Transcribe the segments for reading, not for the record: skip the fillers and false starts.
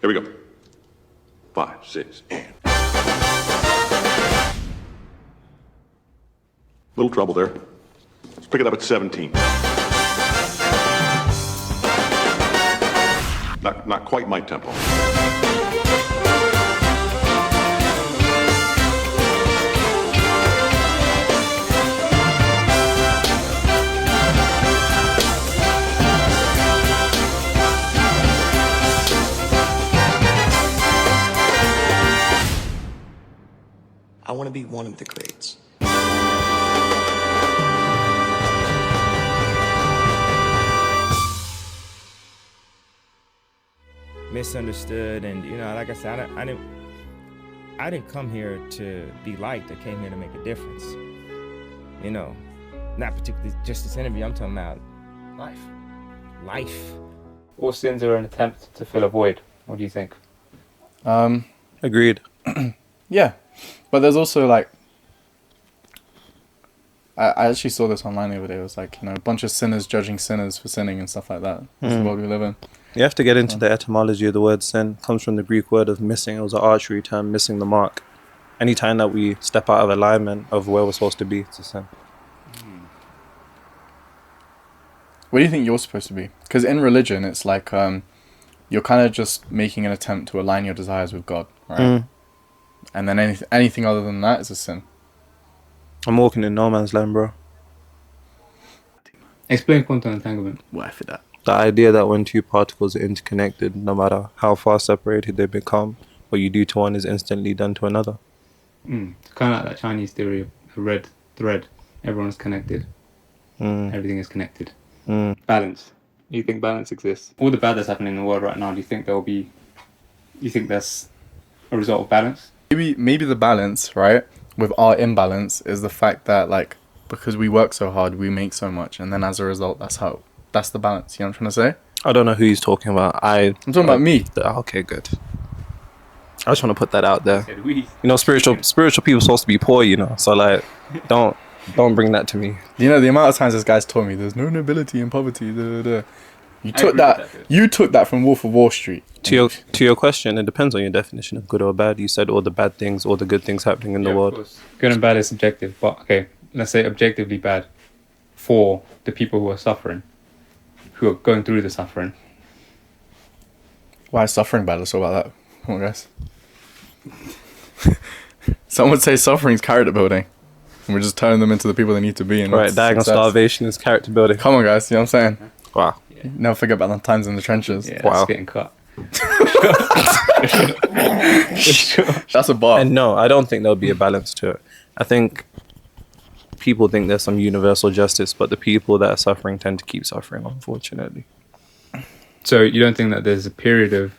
Here we go. 5, 6, and... Little trouble there. Let's pick it up at 17. Not quite my tempo. I want to be one of the greats. Misunderstood, and like I said, I didn't come here to be liked. I came here to make a difference. Not particularly just this interview. I'm talking about life. All sins are an attempt to fill a void. What do you think? Agreed. Yeah, but there's also like, I actually saw this online the other day. It was like, a bunch of sinners judging sinners for sinning and stuff like that. That's the world we live in. You have to get into the etymology of the word sin. It comes from the Greek word of missing. It was an archery term, missing the mark. Anytime that we step out of alignment of where we're supposed to be, it's a sin. What do you think you're supposed to be? Because in religion, it's like you're kind of just making an attempt to align your desires with God, right? And then anything other than that is a sin. I'm walking in no man's land, bro. Explain quantum entanglement. Why for that? The idea that when two particles are interconnected, no matter how far separated they become, what you do to one is instantly done to another. It's kind of like that Chinese theory of a red thread. Everyone's connected. Everything is connected. Balance. Do you think balance exists? All the bad that's happening in the world right now, do you think that's a result of balance? Maybe the balance, right, with our imbalance is the fact that, like, because we work so hard, we make so much, and then as a result, that's the balance. You know what I'm trying to say? I don't know who he's talking about. I'm talking about me. Okay, good. I just want to put that out there. Said we. Spiritual people are supposed to be poor, so like, don't bring that to me. The amount of times this guy's told me there's no nobility in poverty. You took that from Wolf of Wall Street. To your question, it depends on your definition of good or bad. You said all the bad things, all the good things happening in the world. Of course. Good and bad is subjective, but okay, let's say objectively bad for the people who are suffering, who are going through the suffering. Why is suffering bad? Let's talk about that. Come on, guys. Some would say suffering's character building. And we're just turning them into the people they need to be. And right, dying of starvation is character building. Come on, guys. You know what I'm saying? Wow. Yeah. Never forget about the times in the trenches. Yeah, wow. That's getting cut. That's a bar. And no, I don't think there'll be a balance to it. I think people think there's some universal justice, but the people that are suffering tend to keep suffering, unfortunately. So you don't think that there's a period of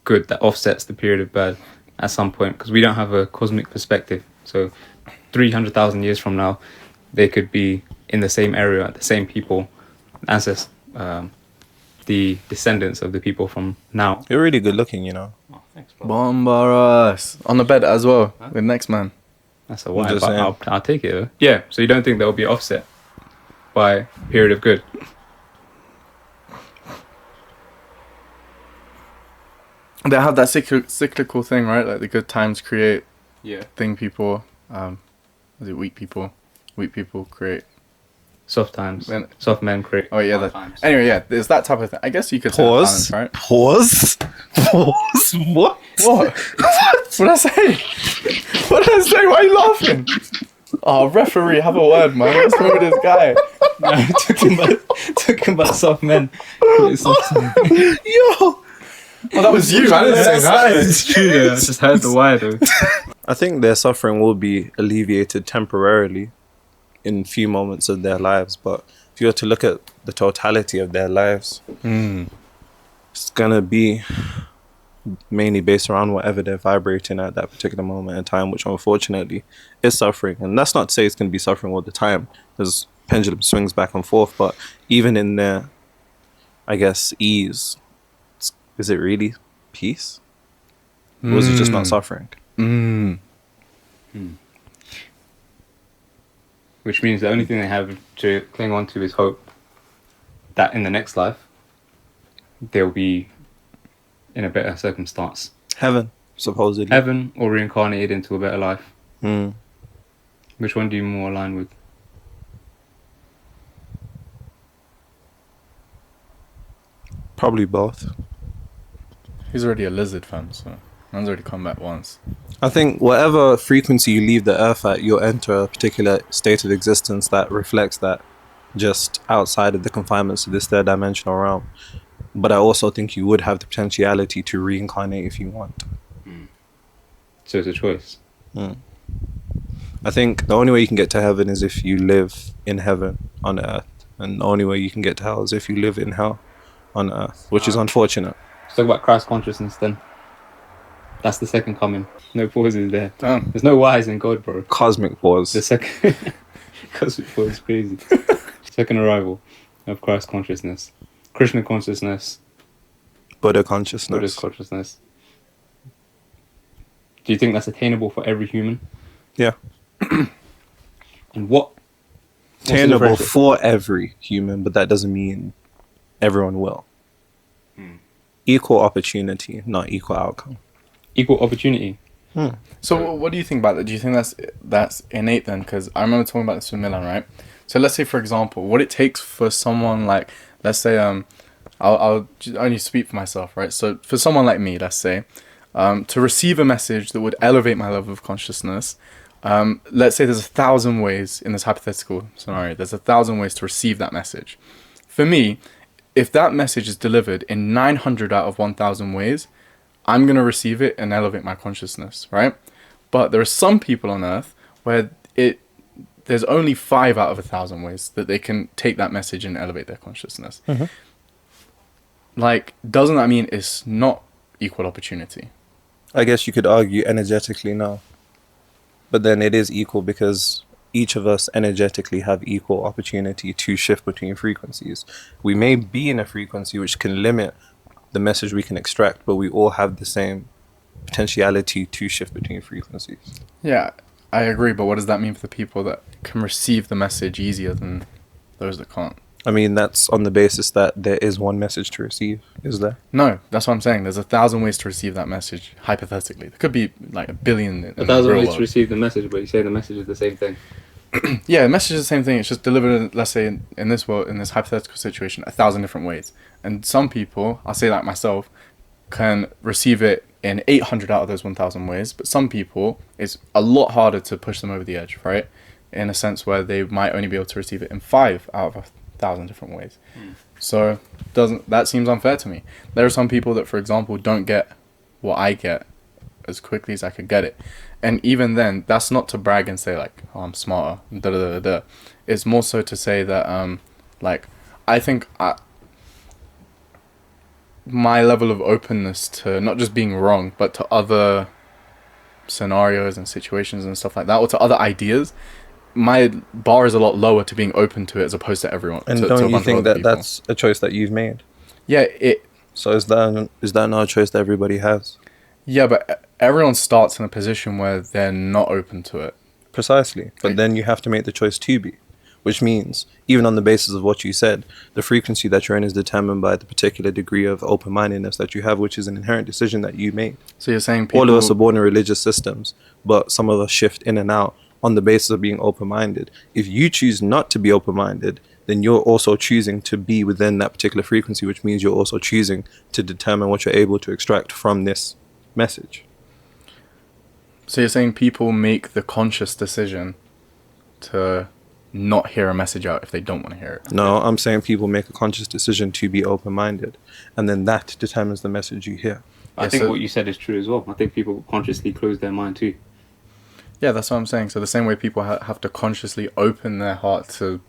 good that offsets the period of bad at some point? Because we don't have a cosmic perspective. So 300,000 years from now, they could be in the same area, the same people, ancestors, the descendants of the people from now. You're really good looking, Oh, thanks, bro. Bombarus. On the bed as well, with next man. That's a why, just but saying. I'll take it. Yeah, so you don't think there will be offset by period of good? They have that cyclical thing, right? Like the good times create thing people. Is it weak people? Weak people create Soft times. Soft men create. Oh yeah. Times. Anyway, yeah. There's that type of thing. I guess you could say Pause. balance, right? Pause. What? What? What did I say? What did I say? Why are you laughing? Oh, referee, have a word, man. What's wrong with this guy? No, talking about soft men. Yo. Oh, that was you. I didn't say that. It's true though. I just heard the why though. I think their suffering will be alleviated temporarily in a few moments of their lives, but if you were to look at the totality of their lives, it's gonna be mainly based around whatever they're vibrating at that particular moment in time, which unfortunately is suffering. And that's not to say it's going to be suffering all the time, because pendulum swings back and forth, but even in their, I guess, ease, is it really peace? Or is it just not suffering? Which means the only thing they have to cling on to is hope that in the next life they'll be in a better circumstance? Heaven, supposedly. Heaven or reincarnated into a better life? Hmm. Which one do you more align with? Probably both. He's already a lizard, fam, so man's already come back once. I think whatever frequency you leave the earth at, you'll enter a particular state of existence that reflects that, just outside of the confinements of this third dimensional realm. But I also think you would have the potentiality to reincarnate if you want. So it's a choice. I think the only way you can get to heaven is if you live in heaven on earth. And the only way you can get to hell is if you live in hell on earth, which is unfortunate. Let's talk about Christ consciousness then. That's the second coming. No pauses there. Damn. There's no whys in God, bro. Cosmic pause. The second... Cosmic pause is crazy. Second arrival of Christ consciousness. Krishna consciousness. Buddha consciousness. Buddhist consciousness. Do you think that's attainable for every human? Yeah. And what's the Attainable difference? for every human, but that doesn't mean everyone will. Equal opportunity, not equal outcome. Equal opportunity. So what do you think about that? Do you think that's innate then? Because I remember talking about this with Milan, right? So let's say, for example, what it takes for someone like, let's say, I'll just only speak for myself, right? So for someone like me, let's say, to receive a message that would elevate my level of consciousness, let's say there's 1,000 ways in this hypothetical scenario. There's 1,000 ways to receive that message. For me, if that message is delivered in 900 out of 1,000 ways, I'm going to receive it and elevate my consciousness, right? But there are some people on earth where there's only 5 out of 1,000 ways that they can take that message and elevate their consciousness. Like, doesn't that mean it's not equal opportunity? I guess you could argue energetically no. But then it is equal because each of us energetically have equal opportunity to shift between frequencies. We may be in a frequency which can limit the message we can extract, but we all have the same potentiality to shift between frequencies. Yeah, I agree, but what does that mean for the people that can receive the message easier than those that can't? I mean, that's on the basis that there is one message to receive, is there? No, that's what I'm saying. There's 1,000 ways to receive that message, hypothetically. There could be like a billion in 1,000 the real ways world. to receive the message, but you say the message is the same thing. Yeah, the message is the same thing. It's just delivered, let's say, in this world, in this hypothetical situation, 1,000 different ways. And some people, I'll say like myself, can receive it in 800 out of those 1,000 ways. But some people, it's a lot harder to push them over the edge, right? In a sense where they might only be able to receive it in 5 out of 1,000 different ways. So that seems unfair to me. There are some people that, for example, don't get what I get as quickly as I could get it. And even then, that's not to brag and say like, oh, I'm smarter. Da, da, da, da. It's more so to say that, like, I think my level of openness to not just being wrong, but to other scenarios and situations and stuff like that, or to other ideas, my bar is a lot lower to being open to it as opposed to everyone. And to a don't you bunch of think other that people. that's a choice that you've made? Yeah, So is that not a choice that everybody has? yeah, but everyone starts in a position where they're not open to it. Precisely. But then you have to make the choice to be. Which means, even on the basis of what you said, the frequency that you're in is determined by the particular degree of open-mindedness that you have, which is an inherent decision that you made. So you're saying people... All of us are born in religious systems, but some of us shift in and out on the basis of being open-minded. If you choose not to be open-minded, then you're also choosing to be within that particular frequency, which means you're also choosing to determine what you're able to extract from this message. So you're saying people make the conscious decision to not hear a message out if they don't want to hear it? No, I'm saying people make a conscious decision to be open-minded, and then that determines the message you hear. I think what you said is true as well. I think people consciously close their mind too. Yeah, that's what I'm saying. So the same way people have to consciously open their heart to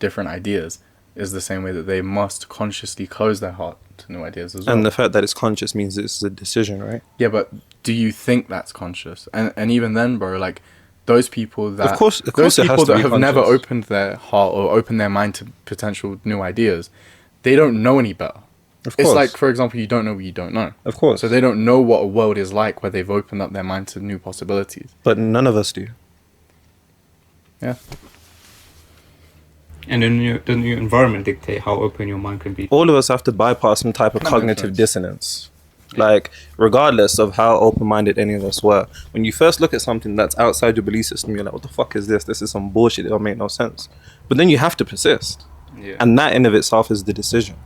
different ideas is the same way that they must consciously close their heart to new ideas as well. And the fact that it's conscious means it's a decision, right? Yeah, but do you think that's conscious? And even then, bro, like those people that Of course those it has people to that be have never conscious. opened their heart or opened their mind to potential new ideas, they don't know any better. Of It's course. like, for example, you don't know what you don't know. Of course. So they don't know what a world is like where they've opened up their mind to new possibilities. But none of us do. Yeah. And then doesn't your environment dictate how open your mind can be? All of us have to bypass some type of 100%. cognitive dissonance Like, regardless of how open-minded any of us were, when you first look at something that's outside your belief system, you're like, what the fuck is this? This is some bullshit. It don't make no sense. But then you have to persist. Yeah. And that in of itself is the decision.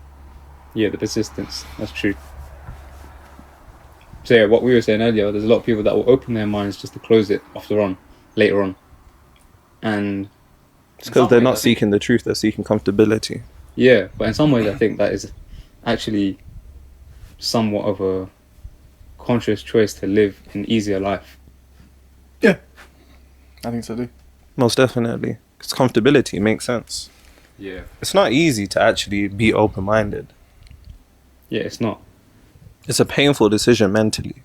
Yeah, the persistence. That's true. So yeah, what we were saying earlier, there's a lot of people that will open their minds just to close it later on. And It's because they're not seeking the truth, they're seeking comfortability. yeah, but in some ways I think that is actually somewhat of a conscious choice to live an easier life. Yeah, I think so too. Most definitely. Because comfortability makes sense. Yeah. It's not easy to actually be open-minded. Yeah, it's not. It's a painful decision mentally.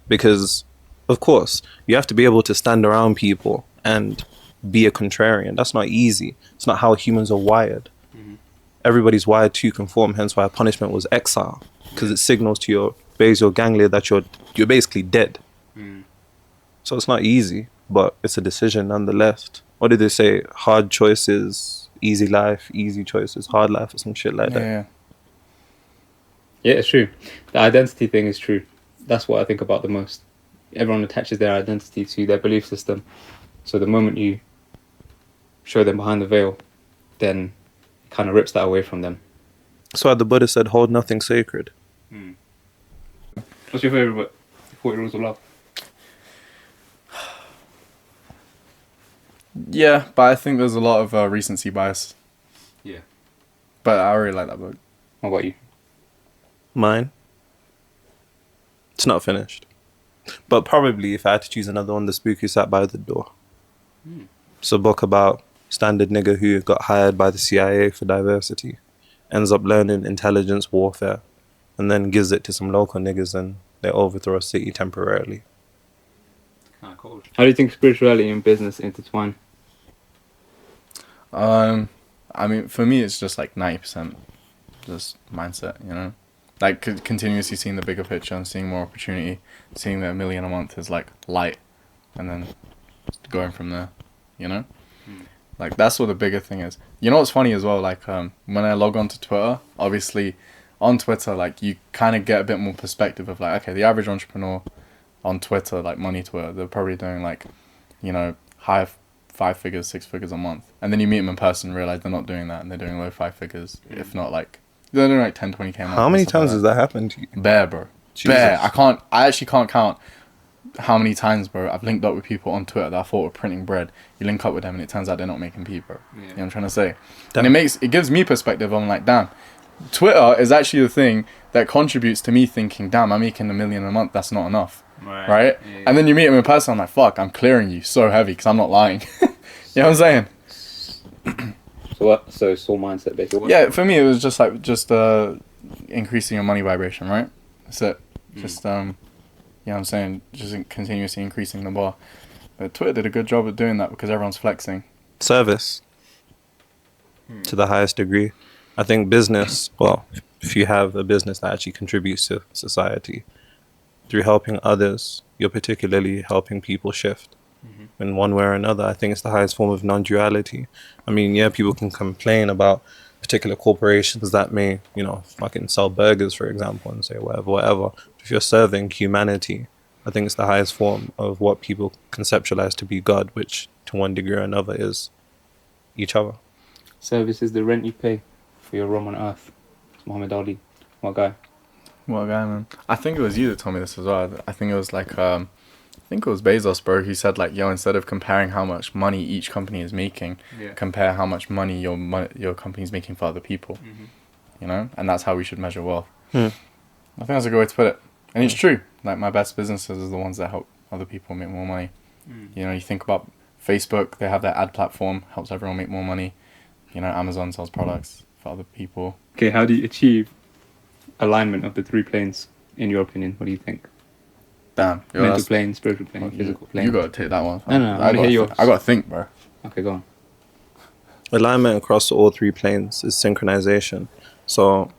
Because, of course, you have to be able to stand around people and be a contrarian. That's not easy. It's not how humans are wired. Everybody's wired to conform, hence why punishment was exile. Because it signals to your basal ganglia that you're basically dead. So it's not easy, but it's a decision nonetheless. What did they say? Hard choices, easy life, easy choices, hard life, or some shit like that. Yeah. Yeah, it's true. The identity thing is true. That's what I think about the most. Everyone attaches their identity to their belief system. So the moment you show them behind the veil, then it kind of rips that away from them. That's why the Buddha said, hold nothing sacred. What's your favourite 40 Rules of Love? Yeah, but I think there's a lot of recency bias. Yeah. But I really like that book. What about you? Mine? It's not finished. But probably if I had to choose another one, The Spook Who Sat By the Door. It's a book about standard nigger who got hired by the CIA for diversity, ends up learning intelligence warfare, and then gives it to some local niggas and they overthrow a city temporarily. How do you think spirituality and business intertwine? I mean, for me, it's just like 90% just mindset, you know? Like, continuously seeing the bigger picture and seeing more opportunity, seeing that $1 million a month is like light, and then going from there, you know? Like, that's what the bigger thing is. You know what's funny as well? Like, when I log on to Twitter, obviously, on Twitter, like, you kind of get a bit more perspective of, like, okay, the average entrepreneur on Twitter, like, money Twitter, they're probably doing, like, you know, high 5 figures, 6 figures a month. And then you meet them in person and realize they're not doing that, and they're doing low 5 figures, if not, like, they're doing, like, 10, 20K a month. How many times has that happened to you? Bare, bro. Jesus. Bare. I actually can't count how many times, bro, I've linked up with people on Twitter that I thought were printing bread. You link up with them and it turns out they're not making pee, bro. You know what I'm trying to say? Damn. And it gives me perspective. I'm like, damn, Twitter is actually the thing that contributes to me thinking, damn, I'm making $1 million a month. That's not enough. Right? Yeah. And then you meet them in person, I'm like, fuck, I'm clearing you so heavy because I'm not lying. You know what I'm saying? So what? So it's all mindset basically. Yeah, for me, it was just increasing your money vibration, right? That's it. Just, you know what I'm saying? Just continuously increasing the bar. But Twitter did a good job of doing that because everyone's flexing. Service. To the highest degree. I think business, well, if you have a business that actually contributes to society, through helping others, you're particularly helping people shift. In one way or another, I think it's the highest form of non-duality. I mean, yeah, people can complain about particular corporations that may, you know, fucking sell burgers, for example, and say whatever. If you're serving humanity, I think it's the highest form of what people conceptualize to be God, which to one degree or another is each other. Service is the rent you pay for your room on earth. It's Muhammad Ali. What guy? What guy, man? I think it was you that told me this as well. I think it was like, I think it was Bezos, bro. He said like, yo, instead of comparing how much money each company is making, compare how much money your company's making for other people. You know, and that's how we should measure wealth. I think that's a good way to put it, and it's true. Like my best businesses are the ones that help other people make more money. You know, you think about Facebook; they have their ad platform, helps everyone make more money. You know, Amazon sells products for other people. Okay, how do you achieve alignment of the 3 planes, in your opinion? What do you think? Damn, yo, Mental plane, spiritual plane, physical plane. You gotta take that one. No, I wanna hear yours. I gotta think, bro. Okay, go on. Alignment across all 3 planes is synchronization. So,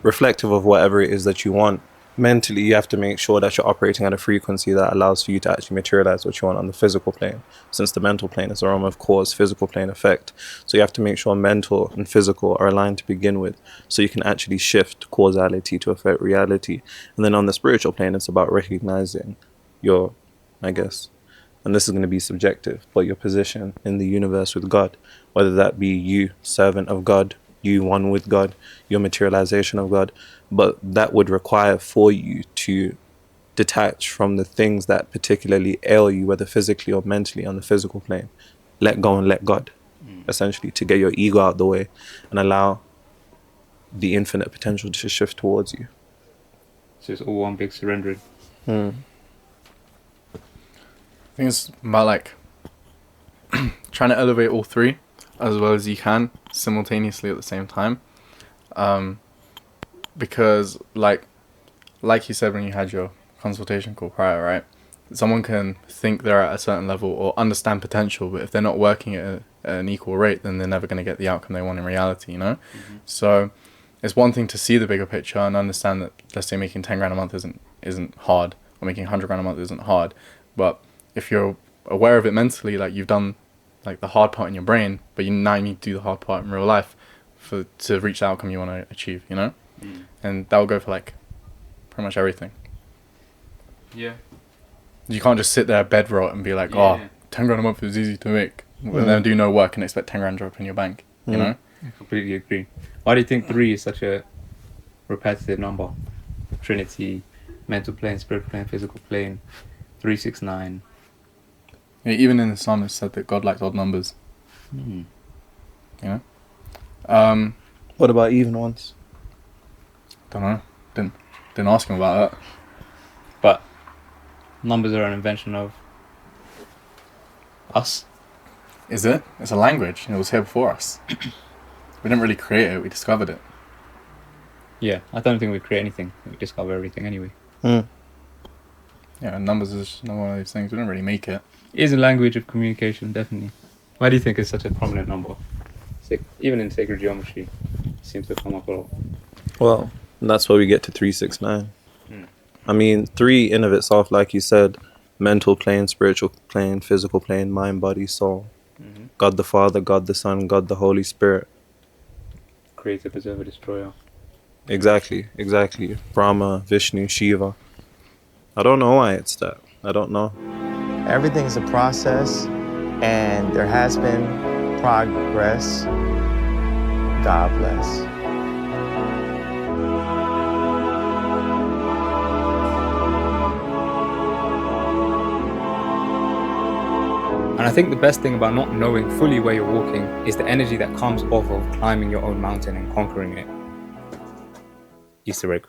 reflective of whatever it is that you want, mentally you have to make sure that you're operating at a frequency that allows for you to actually materialize what you want on the physical plane, since the mental plane is the realm of cause, physical plane effect. So you have to make sure mental and physical are aligned to begin with, so you can actually shift causality to affect reality. And then on the spiritual plane, it's about recognizing your, I guess, and this is going to be subjective, but your position in the universe with God, whether that be you, servant of God, you one with God, your materialization of God. But that would require for you to detach from the things that particularly ail you, whether physically or mentally on the physical plane. Let go and let God, essentially, to get your ego out the way and allow the infinite potential to shift towards you. So it's all one big surrendering. I think it's about like trying to elevate all three as well as you can simultaneously at the same time. Because like you said when you had your consultation call prior, right? Someone can think they're at a certain level or understand potential, but if they're not working at an equal rate, then they're never going to get the outcome they want in reality, you know? So it's one thing to see the bigger picture and understand that, let's say, making 10 grand a month isn't hard, or making 100 grand a month isn't hard. But if you're aware of it mentally, like you've done like the hard part in your brain, but now you need to do the hard part in real life to reach the outcome you want to achieve, you know? And that will go for like pretty much everything. Yeah. You can't just sit there bed rot and be like, 10 grand a month is easy to make, and then do no work and expect 10 grand drop in your bank, you know? I completely agree. Why do you think 3 is such a repetitive number? Trinity, mental plane, spiritual plane, physical plane, 369. Yeah, even in Islam it's said that God likes odd numbers. You know? What about even ones? Don't know. Didn't ask him about that. But numbers are an invention of us. Is it? It's a language and it was here before us. We didn't really create it, we discovered it. Yeah, I don't think we create anything. We discover everything anyway. Yeah, and numbers is not one of those things. We didn't really make it. It is a language of communication, definitely. Why do you think it's such a prominent number? Even in sacred geometry, it seems to come up a lot. Well, that's where we get to 369. I mean, 3 in of itself, like you said, mental plane, spiritual plane, physical plane, mind, body, soul. God the Father, God the Son, God the Holy Spirit. Creator, preserver, destroyer. Exactly. Brahma, Vishnu, Shiva. I don't know why it's that. I don't know. Everything's a process, and there has been progress. God bless. And I think the best thing about not knowing fully where you're walking is the energy that comes off of climbing your own mountain and conquering it. Easter egg.